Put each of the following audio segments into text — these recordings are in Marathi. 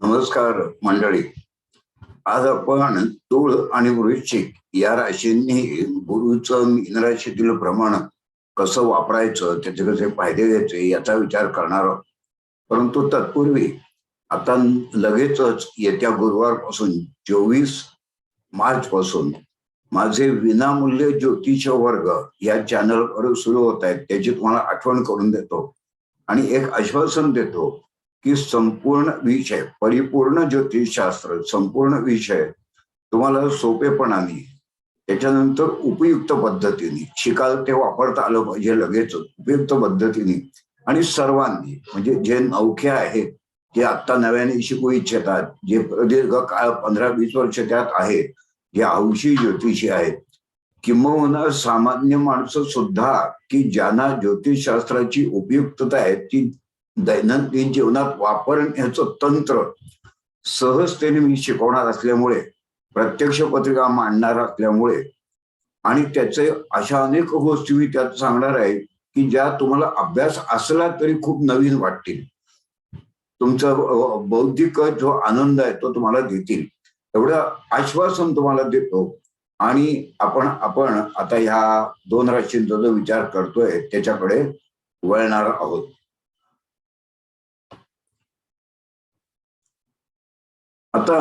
नमस्कार मंडळी. आज आपण तूळ आणि वृश्चिक या राशींनी गुरुचं मीन राशीतील प्रमाण कसं वापरायचं, त्याचे कसे फायदे घ्यायचे याचा विचार करणार आहोत. परंतु तत्पूर्वी आता लगेचच येत्या गुरुवारपासून 24 मार्च पासून माझे विनामूल्य ज्योतिष वर्ग या चॅनलवर सुरू होत आहेत, त्याची तुम्हाला आठवण करून देतो आणि एक आश्वासन देतो की संपूर्ण विषय, परिपूर्ण ज्योतिषशास्त्र संपूर्ण विषय तुम्हाला सोपेपणाने, त्याच्यानंतर उपयुक्त पद्धतीने शिकाल ते वापरता आलं पाहिजे लगेच, उपयुक्त पद्धतीने आणि सर्वांनी, म्हणजे जे नौखे आहेत, जे आत्ता नव्याने शिकू इच्छितात, जे प्रदीर्घ काळ 15-20 वर्ष त्यात आहेत, जे हौशी ज्योतिषी आहेत, किंबहुना सामान्य माणसं सुद्धा की ज्यांना ज्योतिषशास्त्राची उपयुक्तता आहे ती दैनंदिन जीवनात वापरण्याचं तंत्र सहजतेने मी शिकवणार असल्यामुळे, प्रत्यक्ष पत्रिका मांडणार असल्यामुळे आणि त्याचे अशा अनेक गोष्टी मी त्यात सांगणार आहे की ज्या तुम्हाला अभ्यास असला तरी खूप नवीन वाटतील, तुमचा बौद्धिक जो आनंद आहे तो तुम्हाला देतील, एवढं आश्वासन तुम्हाला देतो. आणि आपण आता ह्या 2 राशींचा जो विचार करतोय त्याच्याकडे वळणार आहोत. आता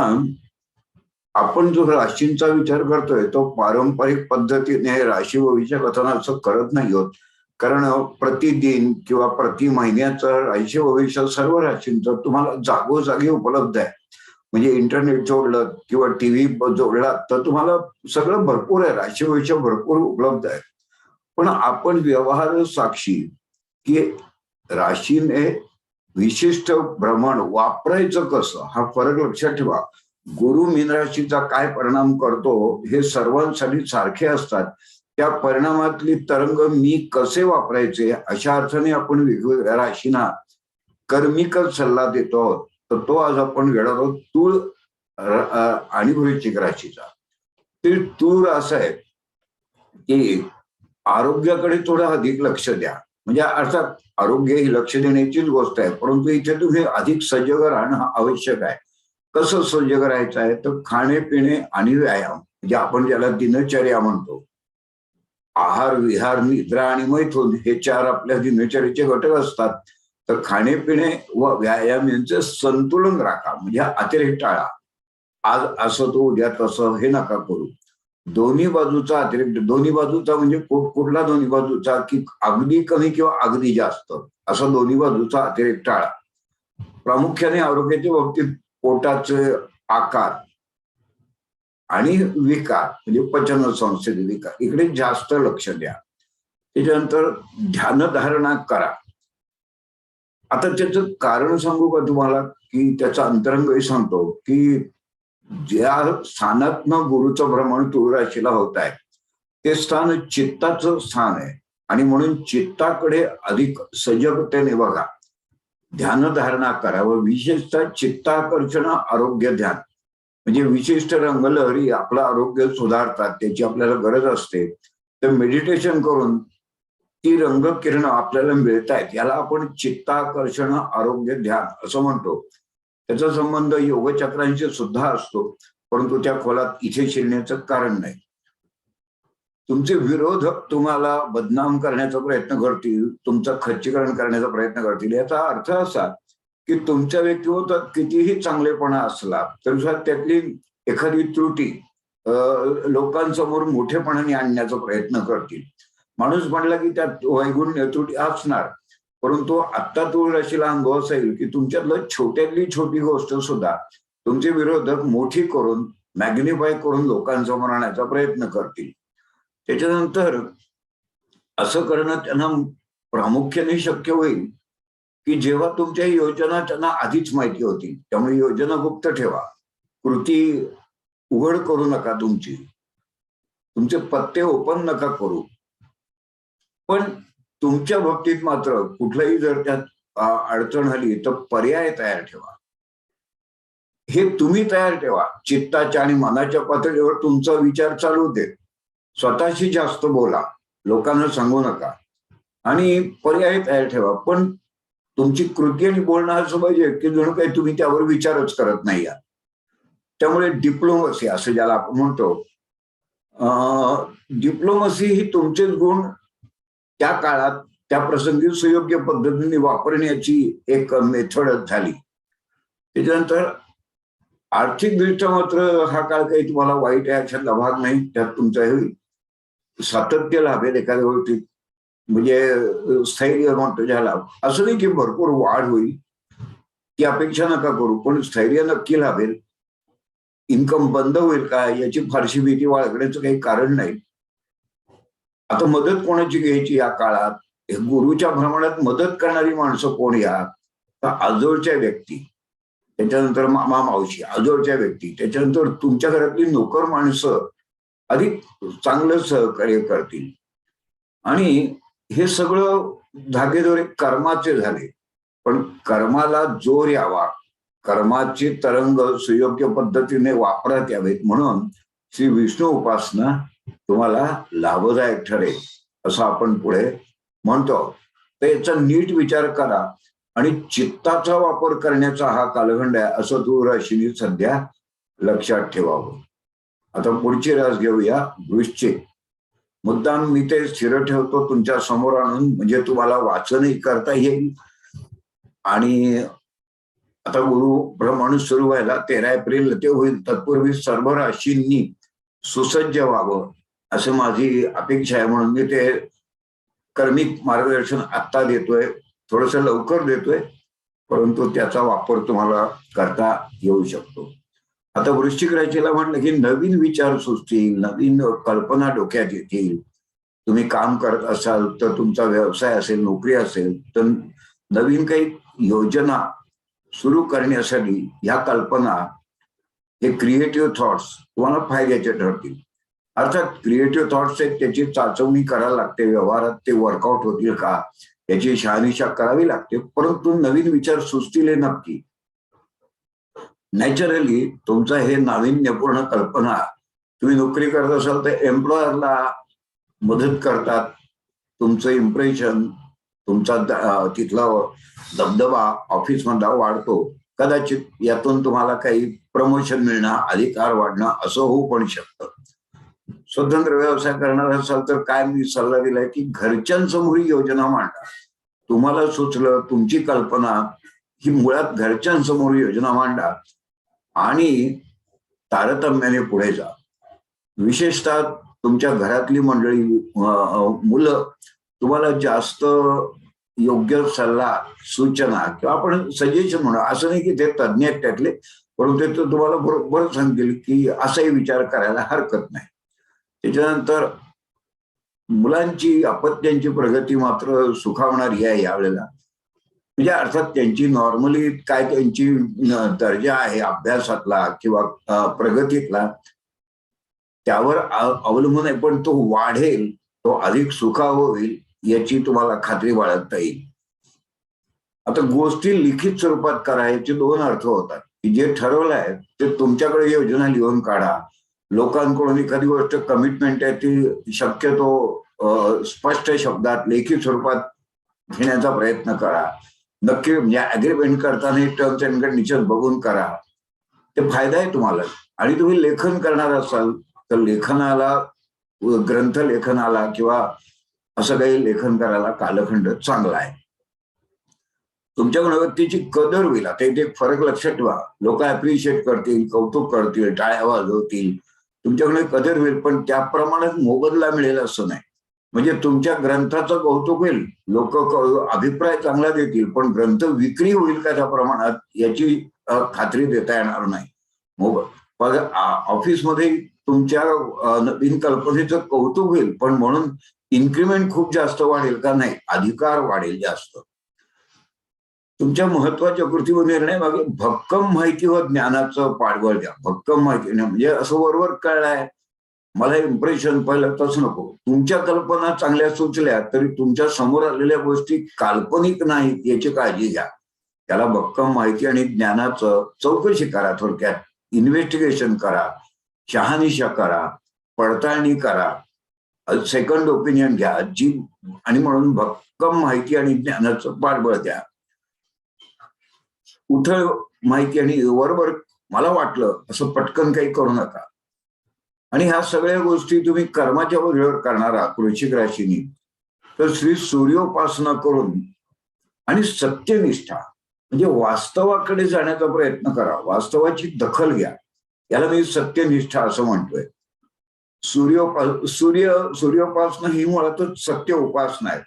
आपण जो राशींचा विचार करतोय तो पारंपरिक पद्धतीने राशी भविष्य कथनाचं करत नाही आहोत, कारण प्रतिदिन किंवा प्रति महिन्याचं राशी भविष्य सर्व राशींचं तुम्हाला जागोजागी उपलब्ध आहे. म्हणजे इंटरनेट जोडलं किंवा टीव्ही जोडला तर तुम्हाला सगळं भरपूर आहे, राशी भविष्य भरपूर उपलब्ध आहे. पण आपण व्यवहार साक्षी की राशीने विशिष्ट भ्रमण वापरायचं कसं हा फरक लक्षात ठेवा. गुरु मीन राशीचा काय परिणाम करतो हे सर्वांसाठी सारखे असतात. त्या परिणामातली तरंग मी कसे वापरायचे अशा अर्थाने आपण वेगवेगळ्या राशींना कर्मिक सल्ला देतो आहोत. तर तो आज आपण घेणार आहोत तूळ आणि वृश्चिक राशीचा. ते तूळ असं आहे की आरोग्याकडे थोडं अधिक लक्ष द्या. म्हणजे अर्थात आरोग्य ही लक्ष देण्याचीच गोष्ट आहे, परंतु इथे तुम्ही अधिक सजग राहणं आवश्यक आहे. कसं सजग राहायचं आहे तर खाणे-पिणे आणि व्यायाम, म्हणजे आपण ज्याला दिनचर्या म्हणतो. आहार, विहार, निद्रा आणि मैथुन हे 4 आपल्या दिनचर्येचे घटक असतात. तर खाणे-पिणे व व्यायाम यांचं संतुलन राखा, म्हणजे अतिरेक टाळा. आज असं तो उद्या तसं हे नका करू. दोन्ही बाजूचा अतिरेक, दोन्ही बाजूचा म्हणजे कुठला दोन्ही बाजूचा की अगदी कमी किंवा अगदी जास्त, असा दोन्ही बाजूचा अतिरेक टाळा. प्रामुख्याने आरोग्याच्या बाबतीत पोटाचे आकार आणि विकार, म्हणजे पचन संस्थेचे विकार, इकडे जास्त लक्ष द्या. त्याच्यानंतर ध्यानधारणा करा. आता त्याचं कारण सांगू का तुम्हाला की त्याचा अंतरंगही सांगतो की ज्या स्थानातनं गुरुचं भ्रमण तुळ राशीला होत आहे ते स्थान चित्ताचं स्थान आहे आणि म्हणून चित्ताकडे अधिक सजगतेने बघा, ध्यानधारणा करा व विशेषतः चित्ताकर्षण आरोग्य ध्यान, म्हणजे विशिष्ट रंगलहरी आपलं आरोग्य सुधारतात, त्याची आपल्याला गरज असते. तर मेडिटेशन करून ती रंगकिरणं आपल्याला मिळतायत, याला आपण चित्ताकर्षण आरोग्य ध्यान असं म्हणतो. त्याचा संबंध योगचक्रांशी सुद्धा असतो, परंतु त्या खोलात इथे शिरण्याचं कारण नाही. तुमचे विरोधक तुम्हाला बदनाम करण्याचा प्रयत्न करतील, तुमचं खच्चीकरण करण्याचा प्रयत्न करतील. याचा अर्थ असा की तुमच्या व्यक्तिमत्वात कितीही चांगलेपणा असला तरी सुद्धा त्यातली एखादी त्रुटी लोकांसमोर मोठेपणाने आणण्याचा प्रयत्न करतील. माणूस म्हणला की त्यात वैगुण्य त्रुटी असणार, परंतु आत्ता तुळ राशीला अनुभव असेल की तुमच्यातलं छोट्यातली छोटी गोष्ट सुद्धा तुमचे विरोधक मोठी करून, मॅग्निफाय करून लोकांसमोर आणण्याचा प्रयत्न करतील. त्याच्यानंतर असं करणं त्यांना प्रामुख्याने शक्य होईल की जेव्हा तुमच्या योजना त्यांना आधीच माहिती होती. त्यामुळे योजना गुप्त ठेवा, कृती उघड करू नका, तुमचे पत्ते ओपन नका करू. पण तुमच्या बाबतीत मात्र कुठलाही जर त्यात अडचण आली तर पर्याय तयार ठेवा. हे तुम्ही तयार ठेवा. चित्ताच्या आणि मनाच्या पातळीवर तुमचा विचार चालू दे. स्वतःशी जास्त बोला, लोकांना सांगू नका आणि पर्याय तयार ठेवा. पण तुमची कृती आणि बोलणं असं पाहिजे की जणू काही तुम्ही त्यावर विचारच करत नाही आहात. त्यामुळे डिप्लोमसी असं ज्याला आपण म्हणतो, डिप्लोमसी ही तुमचेच गुण त्या काळात त्या प्रसंगी सुयोग्य पद्धतीने वापरण्याची एक मेथडच झाली. त्याच्यानंतर आर्थिकदृष्ट्या मात्र हा काळ काही तुम्हाला वाईट आहे अशातला भाग नाही. त्यात तुमचा हे सातत्य लाभेल एखाद्या गोष्टीत, म्हणजे स्थैर्य म्हणतो ज्याला. असं नाही की भरपूर वाढ होईल, ती अपेक्षा नका करू, पण स्थैर्य नक्की लाभेल. इन्कम बंद होईल का याची फारशी भीती बाळगण्याचं काही कारण नाही. आता मदत कोणाची घ्यायची या काळात? गुरुच्या भ्रमणात मदत करणारी माणसं कोण या? तर आजोळच्या व्यक्ती, त्याच्यानंतर मामा मावशी, आजोळच्या व्यक्ती, त्याच्यानंतर तुमच्या घरातली नोकर माणसं अधिक चांगलं सहकार्य करतील. आणि हे सगळं धागेदोरे कर्माचे झाले. पण कर्माला जोर यावा, कर्माची तरंग सुयोग्य पद्धतीने वापरात यावेत म्हणून श्री विष्णू उपासना तुम्हाला लाभदायक ठरेल असं आपण पुढे म्हणतो. तर याचा नीट विचार करा आणि चित्ताचा वापर करण्याचा हा कालखंड आहे असं राशीने सध्या लक्षात ठेवावं. आता पुढची रास घेऊया, वृश्चिक. मुद्दाम मी ते स्थिर ठेवतो तुमच्या समोर आणून, म्हणजे तुम्हाला वाचनही करता येईल. आणि आता गुरु भ्रमण सुरू व्हायला 13 एप्रिल ते होईल. तत्पूर्वी सर्व राशींनी सुसज्ज व्हावं असं माझी अपेक्षा आहे. म्हणून मी ते कर्मिक मार्गदर्शन आत्ता देतोय, थोडस लवकर देतोय, परंतु त्याचा वापर तुम्हाला करता येऊ शकतो. आता वृश्चिक राशीला म्हटलं की नवीन विचार सुचतील, नवीन कल्पना डोक्यात येतील. तुम्ही काम करत असाल तर, तुमचा व्यवसाय असेल, नोकरी असेल तर, नवीन काही योजना सुरू करण्यासाठी ह्या कल्पना, हे क्रिएटिव्ह थॉट्स तुम्हाला फायद्याचे ठरतील. अर्थात क्रिएटिव्ह थॉट्स आहेत त्याची चाचवणी करायला लागते, व्यवहारात ते वर्कआउट होतील का याची शहानिशा करावी लागते, परंतु नवीन विचार सुचतील हे नक्की. नॅचरली तुमचा हे नाविन्यपूर्ण कल्पना, तुम्ही नोकरी करत असाल तर एम्प्लॉयरला मदत करतात. तुमचं इम्प्रेशन, तुमचा तिथला दबदबा ऑफिसमधला वाढतो. कदाचित यातून तुम्हाला काही प्रमोशन मिळणं, अधिकार वाढणं असं होऊ पण शकतं. स्वतंत्र व्यवसाय करणार असाल तर काय मी सल्ला दिलाय की घरच्यांसमोर योजना मांडा. तुम्हाला सुचलं, तुमची कल्पना ही मुळात घरच्यांसमोर योजना मांडा आणि तारतम्याने पुढे जा. विशेषतः तुमच्या घरातली मंडळी, मुलं तुम्हाला जास्त योग्य सल्ला, सूचना किंवा आपण सजेशन म्हणू, असं नाही की ते तज्ज्ञ आहेत त्यातले, परंतु ते तुम्हाला बरोबर सांगतील की असाही विचार करायला हरकत नाही. त्याच्यानंतर मुलांची, अपत्यांची प्रगती मात्र सुखावणारी आहे यावेळेला. म्हणजे अर्थात त्यांची नॉर्मली काय त्यांची दर्जा आहे अभ्यासातला किंवा प्रगतीतला त्यावर अवलंबून आहे, पण तो वाढेल, तो अधिक सुखाव होईल याची तुम्हाला खात्री बाळगता येईल. आता गोष्टी लिखित स्वरूपात करा याचे दोन अर्थ होतात की जे ठरवलंय ते तुमच्याकडे योजना लिहून काढा. लोकांकडून एखादी गोष्ट कमिटमेंट आहे ती शक्यतो स्पष्ट शब्दात लेखी स्वरूपात घेण्याचा प्रयत्न करा. नक्की म्हणजे अग्रीमेंट करताना टर्म्स अँड कंडिशन बघून करा, ते फायदा आहे तुम्हाला. आणि तुम्ही लेखन करणार असाल तर लेखनाला, ग्रंथ लेखनाला किंवा असं काही लेखन करायला कालखंड चांगला आहे. तुमच्या गुणवत्तेची कदर होईल. आता इथे एक फरक लक्षात ठेवा, लोक अप्रिशिएट करतील, कौतुक करतील, टाळ्या वाजवतील, तुमच्याकडे कदर होईल, पण त्या प्रमाणात मोबदला मिळेल असं नाही. म्हणजे तुमच्या ग्रंथाचं कौतुक होईल, लोक अभिप्राय चांगला देतील, पण ग्रंथ विक्री होईल का त्या प्रमाणात याची खात्री देता येणार नाही. ऑफिसमध्ये तुमच्या नवीन कल्पनेचं कौतुक होईल, पण म्हणून इन्क्रिमेंट खूप जास्त वाढेल का? नाही, अधिकार वाढेल जास्त. तुमच्या महत्वाच्या कृती व निर्णय मागे भक्कम माहिती व ज्ञानाचं पाठबळ द्या. भक्कम माहिती म्हणजे असं वरवर कळलंय, मला इम्प्रेशन पहिलं तसं नको. तुमच्या कल्पना चांगल्या सुचल्या तरी तुमच्या समोर आलेल्या गोष्टी काल्पनिक नाहीत याची काळजी घ्या. त्याला भक्कम माहिती आणि ज्ञानाचं चौकशी करा, थोडक्यात इन्व्हेस्टिगेशन करा, शहानिशा करा, पडताळणी करा, सेकंड ओपिनियन घ्या जी, आणि म्हणून भक्कम माहिती आणि ज्ञानाचं पाठबळ द्या. उथळ माहिती आणि बरोबर मला वाटलं असं पटकन काही करू नका. आणि ह्या सगळ्या गोष्टी तुम्ही कर्माच्या बळीवर करणार आहात वृश्चिक राशीनी, तर श्री सूर्योपासना करून आणि सत्यनिष्ठा म्हणजे वास्तवाकडे जाण्याचा प्रयत्न करा, वास्तवाची दखल घ्या. याला मी सत्यनिष्ठा असं म्हणतोय. सूर्योपासना ही मुळातच सत्य उपासना आहे,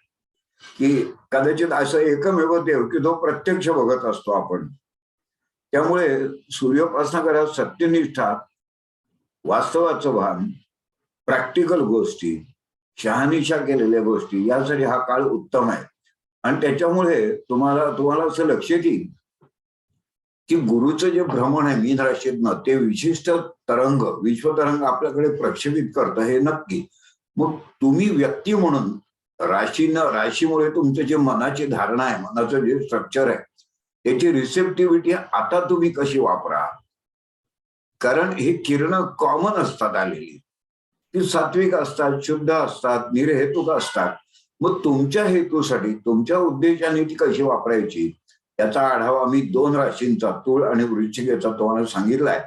की कदाचित असं एकमेव देव की जो प्रत्यक्ष बघत असतो आपण. त्यामुळे सूर्योपासना करा, सत्यनिष्ठा, वास्तवाचं भान, प्रॅक्टिकल गोष्टी, शहानिशा केलेल्या गोष्टी, यासाठी हा काळ उत्तम आहे. आणि त्याच्यामुळे तुम्हाला असं लक्षात येईल की गुरुचं जे भ्रमण आहे मीन राशीतनं, ते विशिष्ट तरंग, विश्वतरंग आपल्याकडे प्रक्षेपित करतं हे नक्की. मग तुम्ही व्यक्ती म्हणून राशीमुळे तुमचं जे मनाची धारणा आहे, मनाचं जे स्ट्रक्चर आहे, त्याची रिसेप्टिव्हिटी आता तुम्ही कशी वापरा. कारण हे किरण कॉमन असतात आलेली, ती सात्विक असतात, शुद्ध असतात, निर्हेतुक असतात. मग तुमच्या हेतूसाठी, तुमच्या उद्देशाने ती कशी वापरायची याचा आढावा मी 2 राशींचा, तूळ आणि वृश्चिकेचा, तुम्हाला सांगितलाय.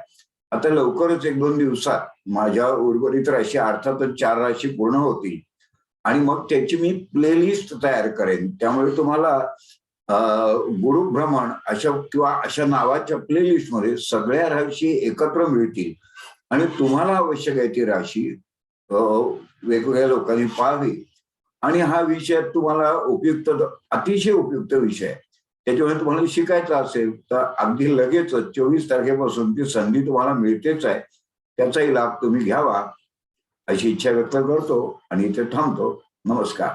आता लवकरच 1-2 दिवसात माझ्या उर्वरित राशी, अर्थातच 4 राशी पूर्ण होतील आणि मग त्याची मी प्लेलिस्ट तयार करेन. त्यामुळे तुम्हाला गुरुभ्रमण अशा नावाच्या प्लेलिस्टमध्ये सगळ्या राशी एकत्र मिळतील आणि तुम्हाला आवश्यक आहे ती राशी वेगवेगळ्या लोकांनी पाहावी. आणि हा विषय तुम्हाला अतिशय उपयुक्त विषय आहे. त्याच्यामुळे तुम्हाला शिकायचं असेल तर अगदी लगेचच 24 तारखेपासून ती संधी तुम्हाला मिळतेच आहे. त्याचाही लाभ तुम्ही घ्यावा अशी इच्छा व्यक्त करतो आणि इथे थांबतो. नमस्कार.